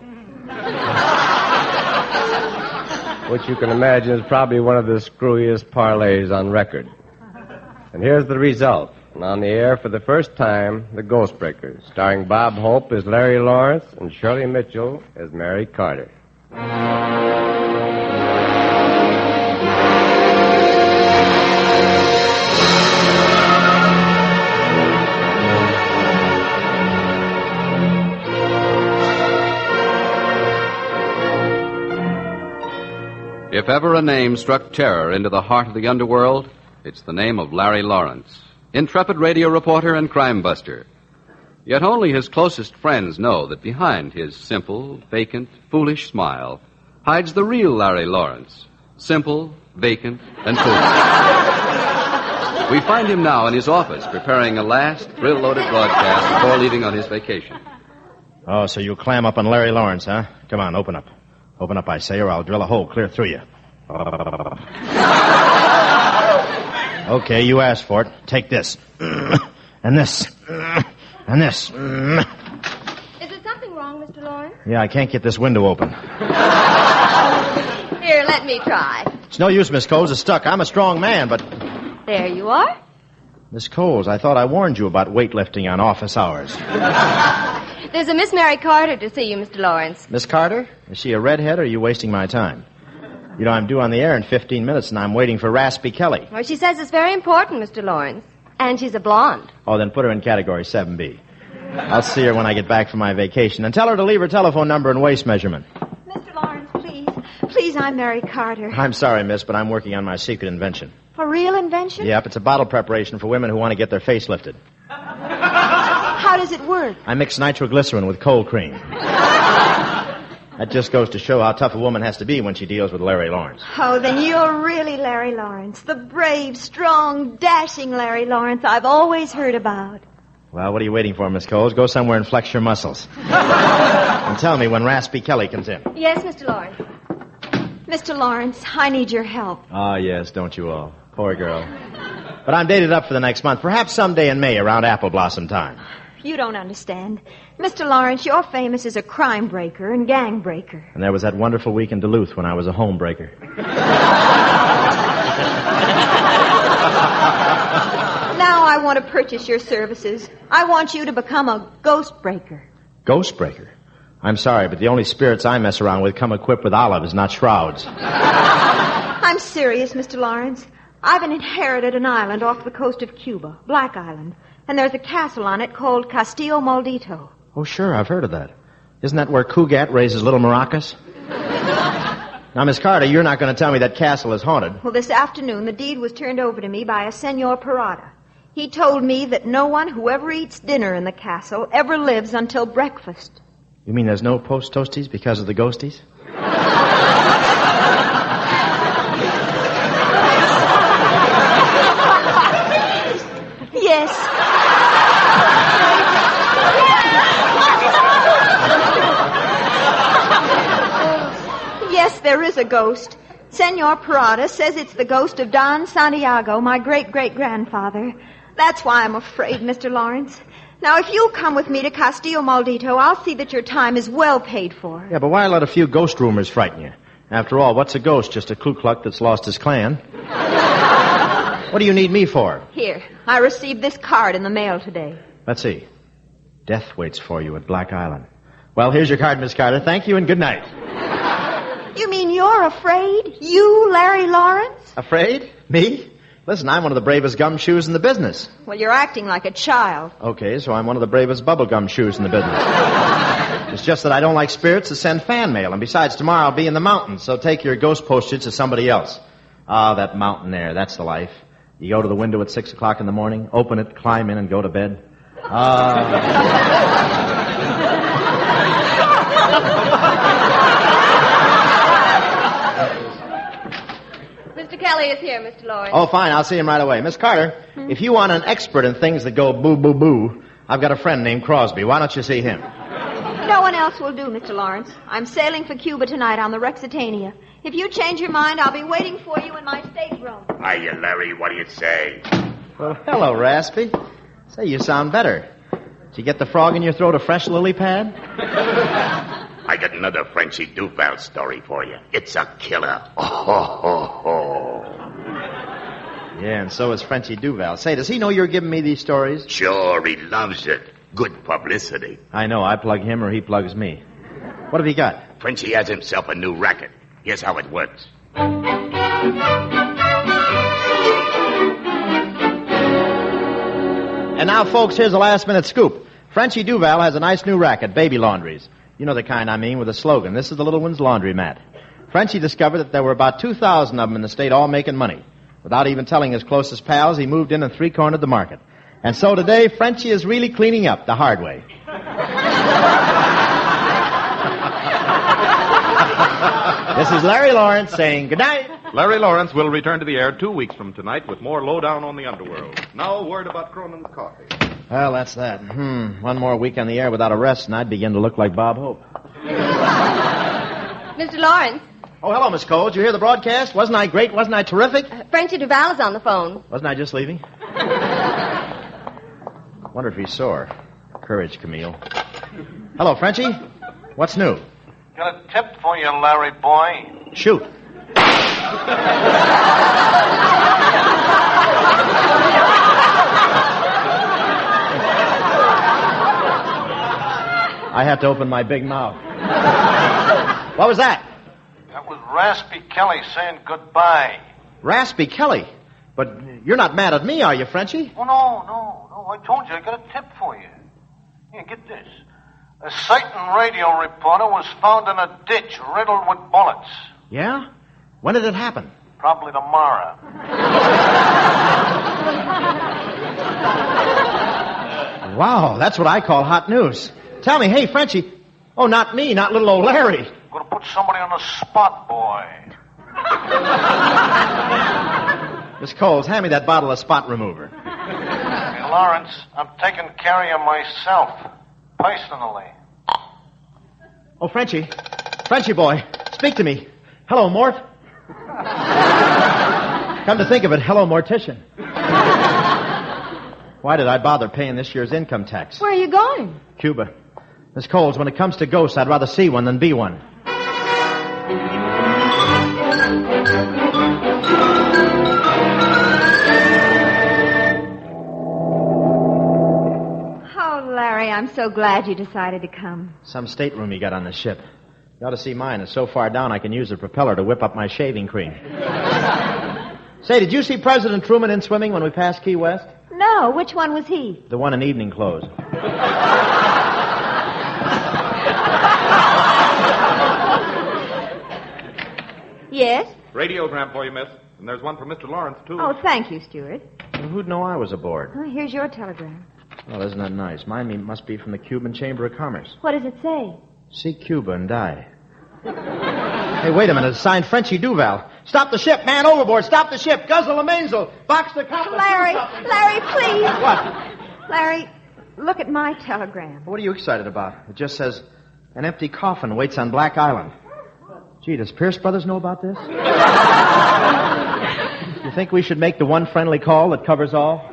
Which you can imagine is probably one of the screwiest parlays on record. And here's the result. And on the air for the first time, The Ghost Breakers, starring Bob Hope as Larry Lawrence and Shirley Mitchell as Mary Carter. If ever a name struck terror into the heart of the underworld, it's the name of Larry Lawrence, intrepid radio reporter and crime buster. Yet only his closest friends know that behind his simple, vacant, foolish smile hides the real Larry Lawrence, simple, vacant, and foolish. We find him now in his office preparing a last thrill-loaded broadcast before leaving on his vacation. Oh, so you'll clam up on Larry Lawrence, huh? Come on, open up. Open up, I say, or I'll drill a hole clear through you. Okay, you asked for it. Take this. And this. And this. Is there something wrong, Mr. Lawrence? Yeah, I can't get this window open. Here, let me try. It's no use, Miss Coles. It's stuck. I'm a strong man, but... There you are. Miss Coles, I thought I warned you about weightlifting on office hours. There's a Miss Mary Carter to see you, Mr. Lawrence. Miss Carter? Is she a redhead, or are you wasting my time? You know, I'm due on the air in 15 minutes, and I'm waiting for Raspy Kelly. Well, she says it's very important, Mr. Lawrence. And she's a blonde. Oh, then put her in category 7B. I'll see her when I get back from my vacation. And tell her to leave her telephone number and waist measurement. Mr. Lawrence, please. Please, I'm Mary Carter. I'm sorry, miss, but I'm working on my secret invention. A real invention? Yep, it's a bottle preparation for women who want to get their face lifted. How does it work? I mix nitroglycerin with cold cream. That just goes to show how tough a woman has to be when she deals with Larry Lawrence. Oh, then you're really Larry Lawrence. The brave, strong, dashing Larry Lawrence I've always heard about. Well, what are you waiting for, Miss Coles? Go somewhere and flex your muscles. And tell me when Raspy Kelly comes in. Yes, Mr. Lawrence. Mr. Lawrence, I need your help. Ah, yes, don't you all. Poor girl. But I'm dated up for the next month. Perhaps someday in May around apple blossom time. You don't understand. Mr. Lawrence, you're famous as a crime breaker and gang breaker. And there was that wonderful week in Duluth when I was a home breaker. Now I want to purchase your services. I want you to become a ghost breaker. Ghost breaker? I'm sorry, but the only spirits I mess around with come equipped with olives, not shrouds. I'm serious, Mr. Lawrence. I've inherited an island off the coast of Cuba, Black Island, and there's a castle on it called Castillo Maldito. Oh, sure, I've heard of that. Isn't that where Cougat raises little maracas? Now, Miss Carter, you're not going to tell me that castle is haunted. Well, this afternoon, the deed was turned over to me by a Senor Parada. He told me that no one who ever eats dinner in the castle ever lives until breakfast. You mean there's no post-toasties because of the ghosties? Yes. Yes, there is a ghost. Senor Parada says it's the ghost of Don Santiago, my great-great-grandfather. That's why I'm afraid, Mr. Lawrence. Now, if you'll come with me to Castillo Maldito, I'll see that your time is well paid for. Yeah, but why let a few ghost rumors frighten you? After all, what's a ghost? Just a Ku Klux that's lost his clan. What do you need me for? Here, I received this card in the mail today. Let's see. Death waits for you at Black Island. Well, here's your card, Miss Carter. Thank you and good night. You mean you're afraid? You, Larry Lawrence? Afraid? Me? Listen, I'm one of the bravest gumshoes in the business. Well, you're acting like a child. Okay, so I'm one of the bravest bubblegum shoes in the business. It's just that I don't like spirits to send fan mail, and besides, tomorrow I'll be in the mountains, so take your ghost postage to somebody else. Ah, that mountain there, that's the life. You go to the window at 6 o'clock in the morning, open it, climb in, and go to bed. Mr. Kelly is here, Mr. Lawrence. Oh, fine, I'll see him right away. Miss Carter, if you want an expert in things that go boo-boo-boo, I've got a friend named Crosby. Why don't you see him? No one else will do, Mr. Lawrence. I'm sailing for Cuba tonight on the Rexitania. If you change your mind, I'll be waiting for you in my stateroom. Hiya, Larry. What do you say? Well, hello, Raspy. Say, you sound better. Did you get the frog in your throat a fresh lily pad? I got another Frenchy Duval story for you. It's a killer. Oh, ho, ho, ho. Yeah, and so is Frenchy Duval. Say, does he know you're giving me these stories? Sure, he loves it. Good publicity. I know. I plug him or he plugs me. What have you got? Frenchy has himself a new racket. Here's how it works. And now, folks, here's a last-minute scoop. Frenchy Duval has a nice new racket, Baby Laundries. You know the kind I mean, with a slogan. This is the little one's laundromat. Frenchy discovered that there were about 2,000 of them in the state all making money. Without even telling his closest pals, he moved in and three-cornered the market. And so today, Frenchy is really cleaning up the hard way. This is Larry Lawrence saying good night. Larry Lawrence will return to the air 2 weeks from tonight with more lowdown on the underworld. Now, a word about Cronin's coffee. Well, that's that. One more week on the air without a rest, and I'd begin to look like Bob Hope. Mr. Lawrence. Oh, hello, Miss Cole. Did you hear the broadcast? Wasn't I great? Wasn't I terrific? Frenchy Duval is on the phone. Wasn't I just leaving? Wonder if he's sore. Courage, Camille. Hello, Frenchy. What's new? Got a tip for you, Larry boy. Shoot. I had to open my big mouth. What was that? That was Raspy Kelly saying goodbye. Raspy Kelly? But you're not mad at me, are you, Frenchie? Oh, no. I told you I got a tip for you. Here, get this. A certain radio reporter was found in a ditch riddled with bullets. Yeah? When did it happen? Probably tomorrow. Wow, that's what I call hot news. Tell me, hey, Frenchie. Oh, not me, not little old Larry. I'm going to put somebody on the spot, boy. Miss Coles, hand me that bottle of spot remover. Hey, Lawrence, I'm taking care of myself. Personally. Oh, Frenchie. Frenchie boy, speak to me. Hello, Mort. Come to think of it, hello, mortician. Why did I bother paying this year's income tax? Where are you going? Cuba. Miss Coles, when it comes to ghosts, I'd rather see one than be one. Larry, I'm so glad you decided to come. Some stateroom you got on the ship. You ought to see mine. It's so far down I can use the propeller to whip up my shaving cream. Say, did you see President Truman in swimming when we passed Key West? No, which one was he? The one in evening clothes. Yes? Radiogram for you, miss. And there's one for Mr. Lawrence, too. Oh, thank you, Stuart. Well, who'd know I was aboard? Oh, here's your telegram. Well, isn't that nice? Mine must be from the Cuban Chamber of Commerce. What does it say? See Cuba and die. Hey, wait a minute. It's signed Frenchie Duval. Stop the ship. Man overboard. Stop the ship. Guzzle the mainsail. Box the compass. Larry, please. What? Larry, look at my telegram. What are you excited about? It just says, an empty coffin waits on Black Island. Gee, does Pierce Brothers know about this? You think we should make the one friendly call that covers all?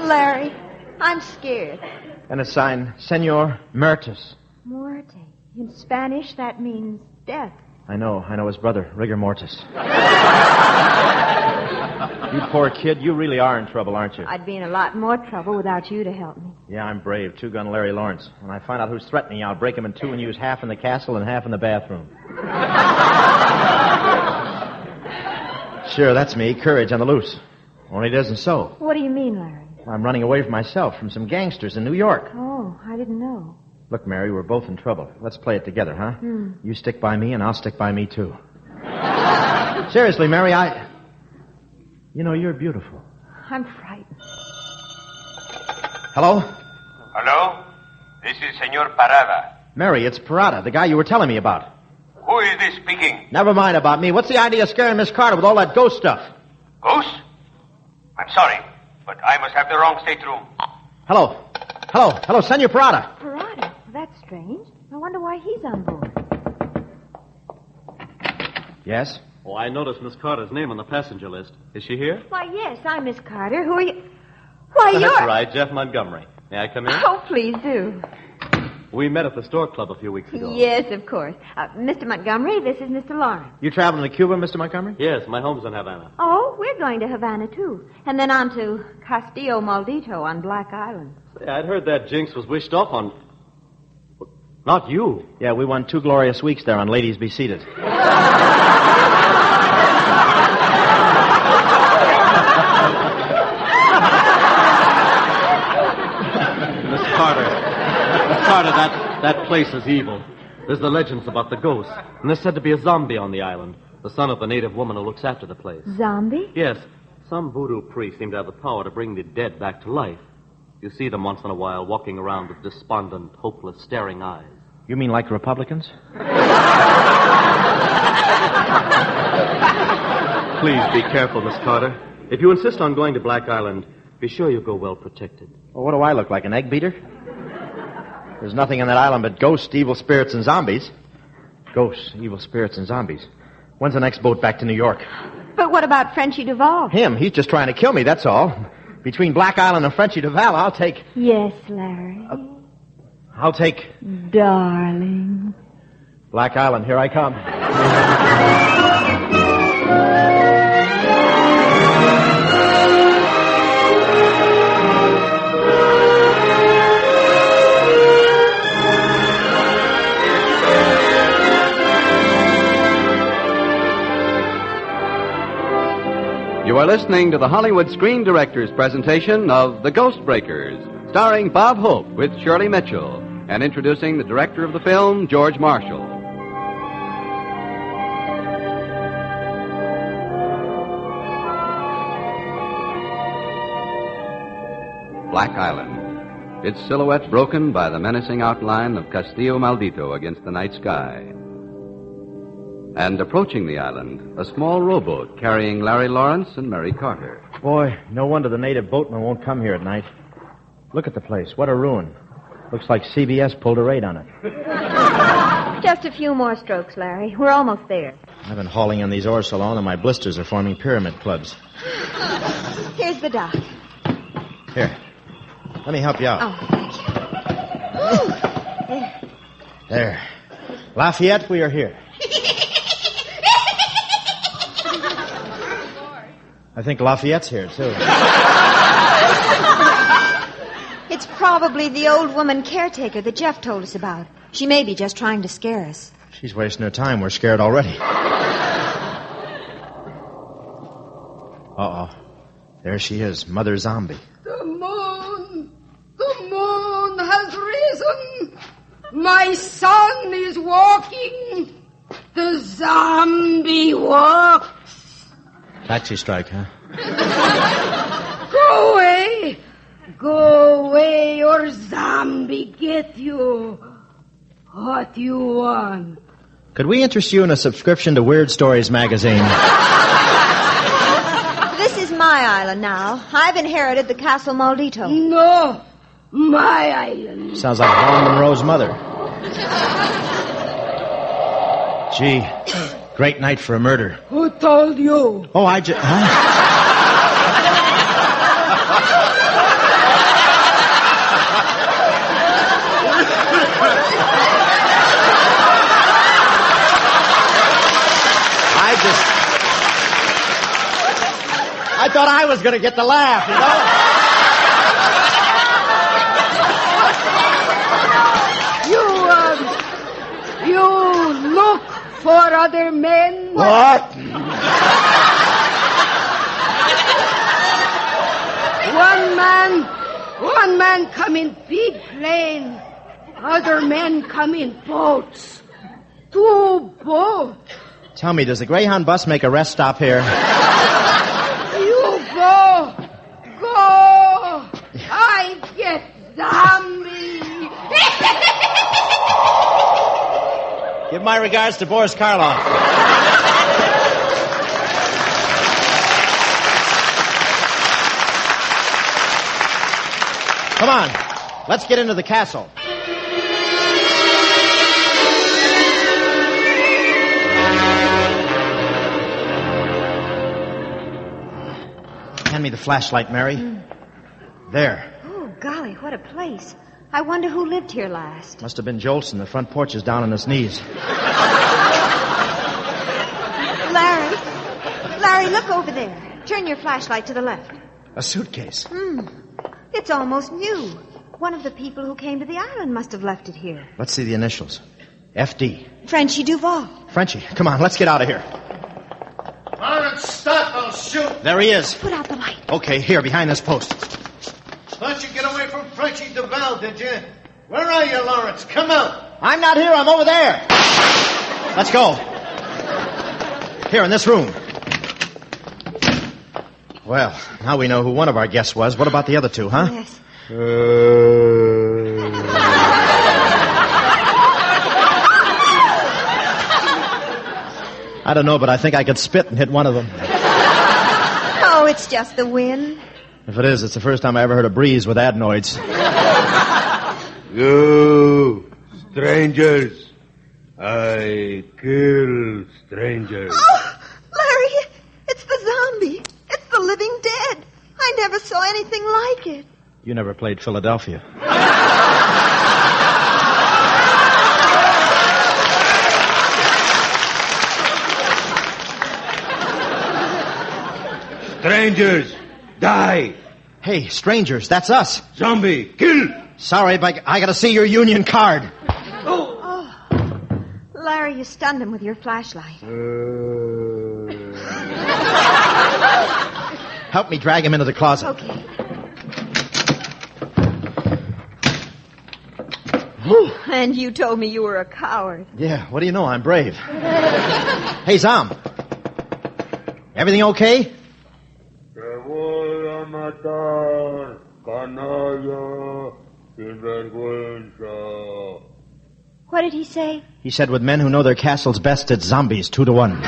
Larry, I'm scared. And it's signed, Senor Mertis. Muerte. In Spanish, that means death. I know his brother, Rigor Mortis. You poor kid, you really are in trouble, aren't you? I'd be in a lot more trouble without you to help me. Yeah, I'm brave. Two-gun Larry Lawrence. When I find out who's threatening you, I'll break him in two and use half in the castle and half in the bathroom. Sure, that's me. Courage on the loose. Only it isn't so. What do you mean, Larry? I'm running away from myself, from some gangsters in New York. Oh, I didn't know. Look, Mary, we're both in trouble. Let's play it together, huh? You stick by me, and I'll stick by me, too. Seriously, Mary, You know, you're beautiful. I'm frightened. Hello? Hello? This is Senor Parada. Mary, it's Parada, the guy you were telling me about. Who is this speaking? Never mind about me. What's the idea of scaring Miss Carter with all that ghost stuff? Ghost? I'm sorry, but I must have the wrong stateroom. Hello, Senor Parada. Parada? That's strange. I wonder why he's on board. Yes? Oh, I noticed Miss Carter's name on the passenger list. Is she here? Why, yes, I'm Miss Carter. Who are you? Why, you're... That's right, Jeff Montgomery. May I come in? Oh, please do. We met at the Store Club a few weeks ago. Yes, of course. Mr. Montgomery, this is Mr. Lawrence. You traveling to Cuba, Mr. Montgomery? Yes, my home's in Havana. Oh, we're going to Havana, too. And then on to Castillo Maldito on Black Island. Say, I'd heard that jinx was wished off on... Not you. Yeah, we won 2 glorious weeks there on Ladies Be Seated. Miss Carter, that place is evil. There's the legends about the ghosts, and there's said to be a zombie on the island, the son of the native woman who looks after the place. Zombie? Yes. Some voodoo priests seem to have the power to bring the dead back to life. You see them once in a while walking around with despondent, hopeless, staring eyes. You mean like Republicans? Please be careful, Miss Carter. If you insist on going to Black Island, be sure you go well protected. Well, what do I look like, an egg beater? There's nothing on that island but ghosts, evil spirits, and zombies. Ghosts, evil spirits, and zombies. When's the next boat back to New York? But what about Frenchie Duval? Him. He's just trying to kill me, that's all. Between Black Island and Frenchie Duval, I'll take... Yes, Larry. I'll take... Darling. Black Island, here I come. You are listening to the Hollywood Screen Directors presentation of The Ghost Breakers, starring Bob Hope with Shirley Mitchell, and introducing the director of the film, George Marshall. Black Island, its silhouette broken by the menacing outline of Castillo Maldito against the night sky. And approaching the island, a small rowboat carrying Larry Lawrence and Mary Carter. Boy, no wonder the native boatmen won't come here at night. Look at the place. What a ruin. Looks like CBS pulled a raid on it. Just a few more strokes, Larry. We're almost there. I've been hauling on these oars so long that my blisters are forming pyramid clubs. Here's the dock. Here. Let me help you out. Oh, thank you. There. Lafayette, we are here. I think Lafayette's here, too. It's probably the old woman caretaker that Jeff told us about. She may be just trying to scare us. She's wasting her time. We're scared already. Uh-oh. There she is, Mother Zombie. The moon has risen. My son is walking. The zombie walks. Taxi strike, huh? Go away. Go away or zombie get you. What you want? Could we interest you in a subscription to Weird Stories magazine? This is my island now. I've inherited the Castle Maldito. No, my island. Sounds like Vaughn Monroe's mother. Gee, great night for a murder. Who told you? Oh, I just... Huh? I thought I was going to get the laugh, you know? You look for other men? What? One man come in big plane. Other men come in boats. 2 boats. Tell me, does the Greyhound bus make a rest stop here? You go. I get zombie. Give my regards to Boris Karloff. Come on, let's get into the castle. Hand me the flashlight, Mary. There. Oh, golly, what a place. I wonder who lived here last. Must have been Jolson. The front porch is down on his knees. Larry, look over there. Turn your flashlight to the left. A suitcase. It's almost new. One of the people who came to the island must have left it here. Let's see the initials. FD. Frenchie Duval. Frenchie, come on, let's get out of here. Lawrence, stop, I'll shoot. There he is. Put out the light. Okay, here, behind this post. Thought you'd get away from Frenchie Duval, did you? Where are you, Lawrence? Come out. I'm not here, I'm over there. Let's go. Here, in this room. Well, now we know who one of our guests was. What about the other two, huh? Yes. I don't know, but I think I could spit and hit one of them. Oh, it's just the wind. If it is, it's the first time I ever heard a breeze with adenoids. You, strangers. I kill strangers. Oh, Larry, it's the zombie. It's the living dead. I never saw anything like it. You never played Philadelphia. Strangers, die. Hey, strangers, that's us. Zombie, kill. Sorry, but I gotta see your union card. Oh. Larry, you stunned him with your flashlight. Help me drag him into the closet. Okay. And you told me you were a coward. Yeah, what do you know? I'm brave. Hey, Zom. Everything okay? Te voy a matar, canalla, sin vergüenza. What did he say? He said with men who know their castles best, it's zombies 2-1.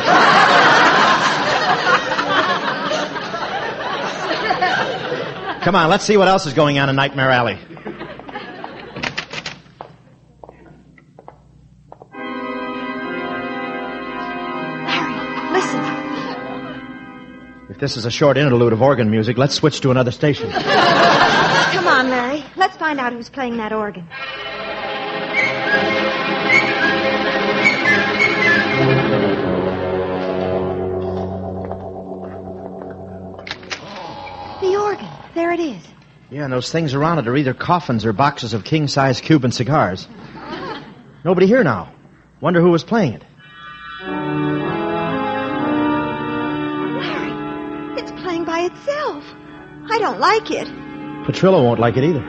Come on, let's see what else is going on in Nightmare Alley. If this is a short interlude of organ music, let's switch to another station. Come on, Larry. Let's find out who's playing that organ. The organ. There it is. Yeah, and those things around it are either coffins or boxes of king-size Cuban cigars. Nobody here now. Wonder who was playing it. By itself. I don't like it. Petrillo won't like it either.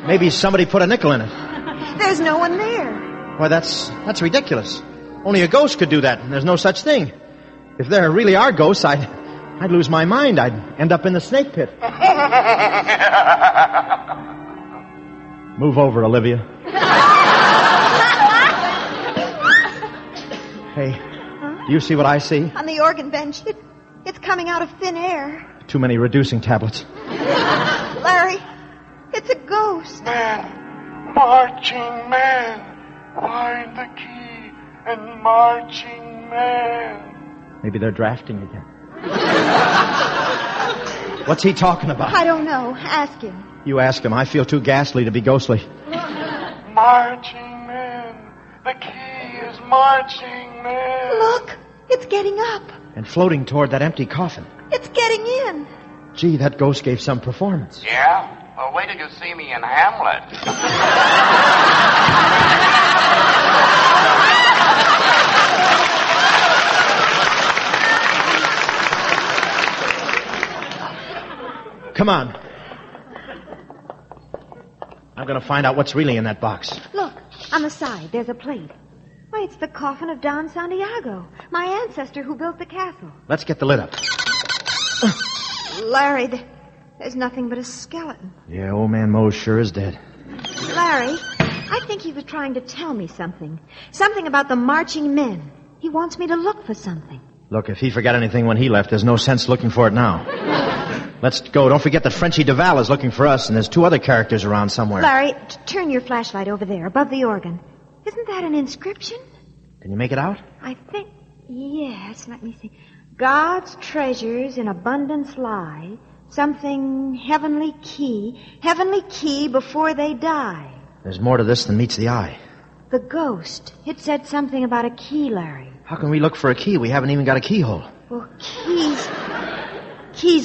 Maybe somebody put a nickel in it. There's no one there. Why, that's ridiculous. Only a ghost could do that, and there's no such thing. If there really are ghosts, I'd lose my mind. I'd end up in the snake pit. Move over, Olivia. Hey, do you see what I see? On the organ bench. It's coming out of thin air. Too many reducing tablets. Larry, it's a ghost. Man, marching man, find the key and marching man. Maybe they're drafting again. What's he talking about? I don't know. Ask him. You ask him. I feel too ghastly to be ghostly. Marching man, the key is marching man. Look, it's getting up. And floating toward that empty coffin. It's getting in. Gee, that ghost gave some performance. Yeah? Well, wait till you see me in Hamlet. Come on. I'm going to find out what's really in that box. Look, on the side, there's a plate. Why, it's the coffin of Don Santiago, my ancestor who built the castle. Let's get the lid up. Larry, there's nothing but a skeleton. Yeah, old man Mose sure is dead. Larry, I think he was trying to tell me something. Something about the marching men. He wants me to look for something. Look, if he forgot anything when he left, there's no sense looking for it now. Let's go. Don't forget that Frenchie Duval is looking for us, and there's 2 other characters around somewhere. Larry, turn your flashlight over there, above the organ. Isn't that an inscription? Can you make it out? I think, yes. Let me see. God's treasures in abundance lie. Something heavenly key before they die. There's more to this than meets the eye. The ghost. It said something about a key, Larry. How can we look for a key? We haven't even got a keyhole. Well, keys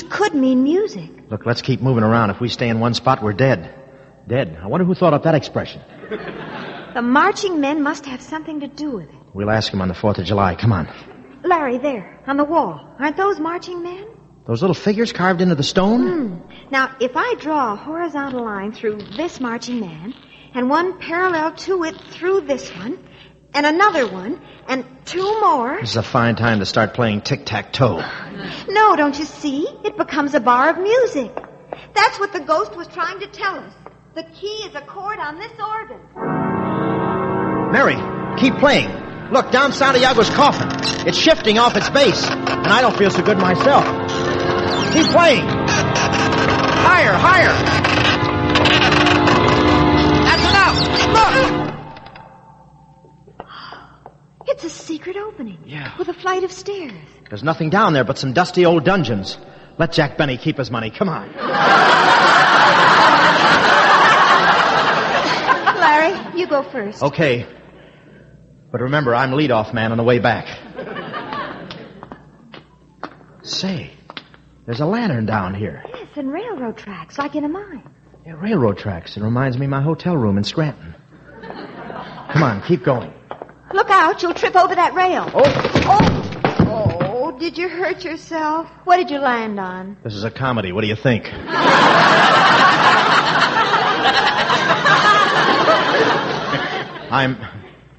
could mean music. Look, let's keep moving around. If we stay in one spot, we're dead. Dead. I wonder who thought up that expression. The marching men must have something to do with it. We'll ask him on the 4th of July. Come on. Larry, there, on the wall. Aren't those marching men? Those little figures carved into the stone? Now, if I draw a horizontal line through this marching man, and one parallel to it through this one, and another one, and 2 more... This is a fine time to start playing tic-tac-toe. No, don't you see? It becomes a bar of music. That's what the ghost was trying to tell us. The key is a chord on this organ. Mary, keep playing. Look, down Santiago's coffin. It's shifting off its base, and I don't feel so good myself. Keep playing. Higher, higher. That's enough. Look. It's a secret opening. Yeah. With a flight of stairs. There's nothing down there but some dusty old dungeons. Let Jack Benny keep his money. Come on. Larry, you go first. Okay. But remember, I'm leadoff man on the way back. Say, there's a lantern down here. Yes, and railroad tracks, like in a mine. Yeah, railroad tracks. It reminds me of my hotel room in Scranton. Come on, keep going. Look out, you'll trip over that rail. Oh, did you hurt yourself? What did you land on? This is a comedy. What do you think?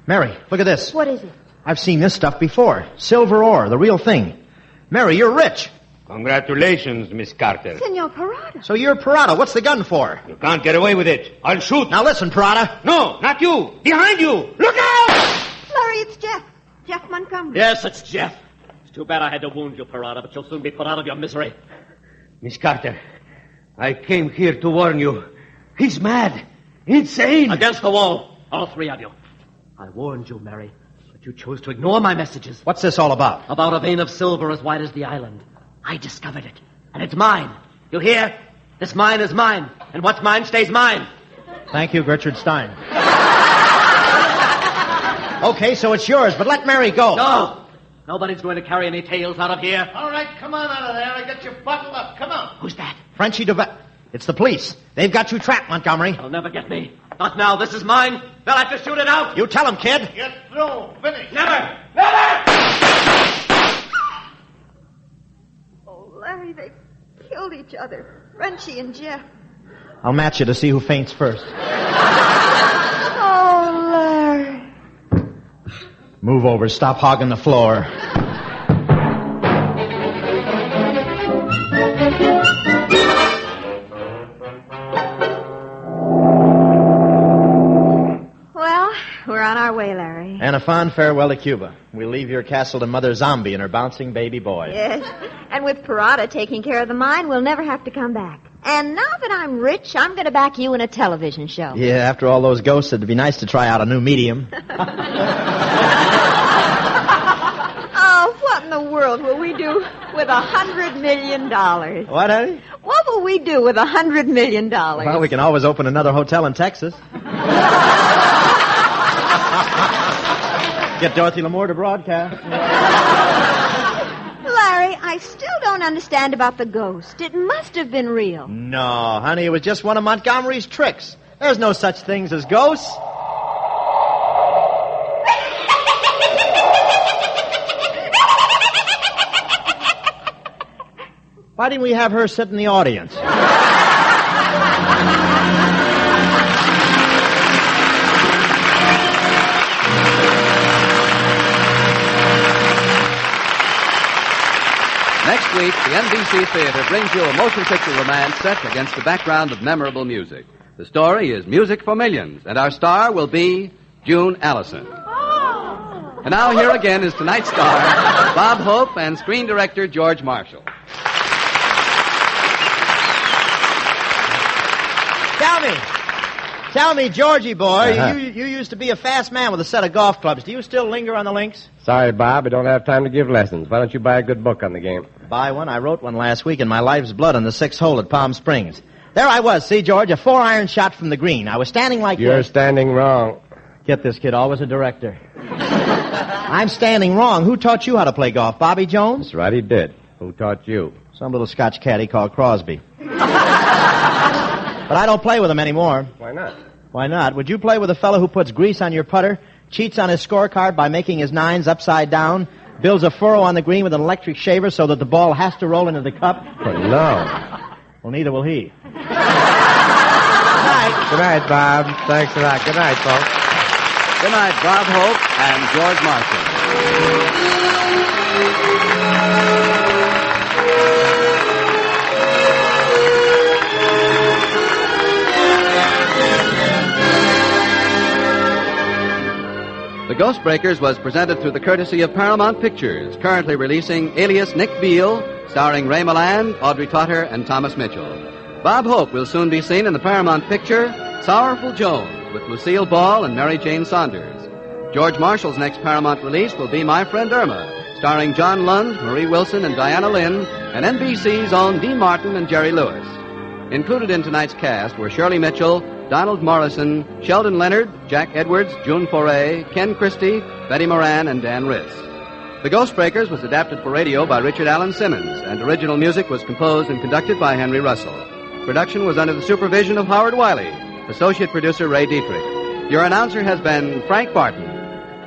Mary, look at this. What is it? I've seen this stuff before. Silver ore, the real thing. Mary, you're rich. Congratulations, Miss Carter. Senor Parada. So you're Parada. What's the gun for? You can't get away with it. I'll shoot. Now listen, Parada. No, not you. Behind you. Look out! Larry, it's Jeff. Jeff Montgomery. Yes, it's Jeff. It's too bad I had to wound you, Parada, but you'll soon be put out of your misery. Miss Carter, I came here to warn you. He's mad. Insane. Against the wall. All three of you. I warned you, Mary, but you chose to ignore my messages. What's this all about? About a vein of silver as wide as the island. I discovered it, and it's mine. You hear? This mine is mine, and what's mine stays mine. Thank you, Gertrude Stein. Okay, so it's yours, but let Mary go. No! Nobody's going to carry any tales out of here. All right, come on out of there and get you buttoned up. Come on. Who's that? Frenchie Duval. It's the police. They've got you trapped, Montgomery. They'll never get me. Not now. This is mine. They'll have to shoot it out. You tell them, kid. Get through. Finish. Never! Never! Oh, Larry, they killed each other. Frenchie and Jeff. I'll match you to see who faints first. Oh, Larry. Move over. Stop hogging the floor. Well, we're on our way, Larry. And a fond farewell to Cuba. We'll leave your castle to Mother Zombie and her bouncing baby boy. Yes. And with Parada taking care of the mine, we'll never have to come back. And now that I'm rich, I'm going to back you in a television show. Yeah, after all those ghosts, it'd be nice to try out a new medium. Oh, what in the world will we do with $100 million? What, honey? What will we do with $100 million? Well, we can always open another hotel in Texas. Get Dorothy Lamour to broadcast. Larry, I still don't understand about the ghost. It must have been real. No, honey, it was just one of Montgomery's tricks. There's no such things as ghosts. Why didn't we have her sit in the audience? Next week, the NBC Theater brings you a motion picture romance set against the background of memorable music. The story is Music for Millions, and our star will be June Allison. And now here again is tonight's star, Bob Hope, and screen director George Marshall. Tell me, Georgie boy, you used to be a fast man with a set of golf clubs. Do you still linger on the links? Sorry, Bob, I don't have time to give lessons. Why don't you buy a good book on the game? Buy one? I wrote one last week in my life's blood on the 6th hole at Palm Springs. There I was, see, George, a 4-iron shot from the green. I was standing like You're this. standing wrong. Get this, kid, always a director. I'm standing wrong. Who taught you how to play golf, Bobby Jones? That's right, he did. Who taught you? Some little Scotch caddy called Crosby. But I don't play with him anymore. Why not? Why not? Would you play with a fellow who puts grease on your putter, cheats on his scorecard by making his nines upside down, builds a furrow on the green with an electric shaver so that the ball has to roll into the cup? No. Well, neither will he. Good night, Bob. Thanks a lot. Good night, folks. Good night, Bob Hope and George Marshall. The Ghostbreakers was presented through the courtesy of Paramount Pictures, currently releasing Alias Nick Beale, starring Ray Milland, Audrey Totter, and Thomas Mitchell. Bob Hope will soon be seen in the Paramount picture Sorrowful Jones with Lucille Ball and Mary Jane Saunders. George Marshall's next Paramount release will be My Friend Irma, starring John Lund, Marie Wilson, and Diana Lynn, and NBC's own Dee Martin and Jerry Lewis. Included in tonight's cast were Shirley Mitchell, Donald Morrison, Sheldon Leonard, Jack Edwards, June Foray, Ken Christie, Betty Moran, and Dan Riss. The Ghostbreakers was adapted for radio by Richard Allen Simmons, and original music was composed and conducted by Henry Russell. Production was under the supervision of Howard Wiley, associate producer Ray Dietrich. Your announcer has been Frank Barton.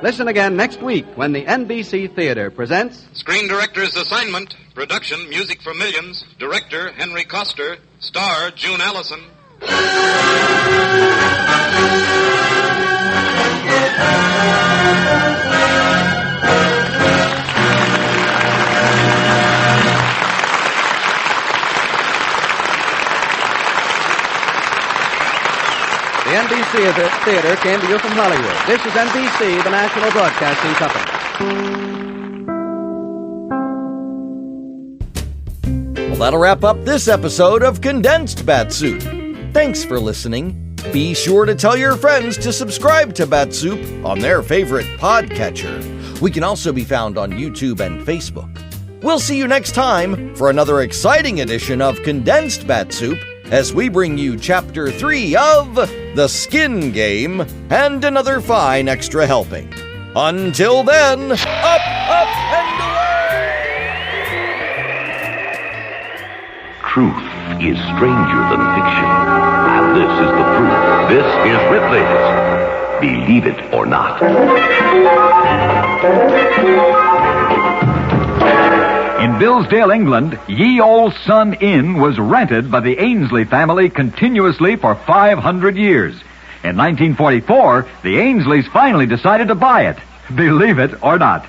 Listen again next week when the NBC Theater presents Screen Director's Assignment. Production, Music for Millions. Director, Henry Coster. Star, June Allison. The NBC Theater came to you from Hollywood. This is NBC, the national broadcasting company. Well, that'll wrap up this episode of Condensed Bat-Supe. Thanks for listening. Be sure to tell your friends to subscribe to Bat-Supe on their favorite podcatcher. We can also be found on YouTube and Facebook. We'll see you next time for another exciting edition of Condensed Bat-Supe as we bring you Chapter 3 of The Skin Game and another fine extra helping. Until then, up, and Truth is stranger than fiction. And this is the proof. This is Ripley's Believe It or Not. In Billsdale, England, Ye Old Sun Inn was rented by the Ainsley family continuously for 500 years. In 1944, the Ainsleys finally decided to buy it. Believe it or not.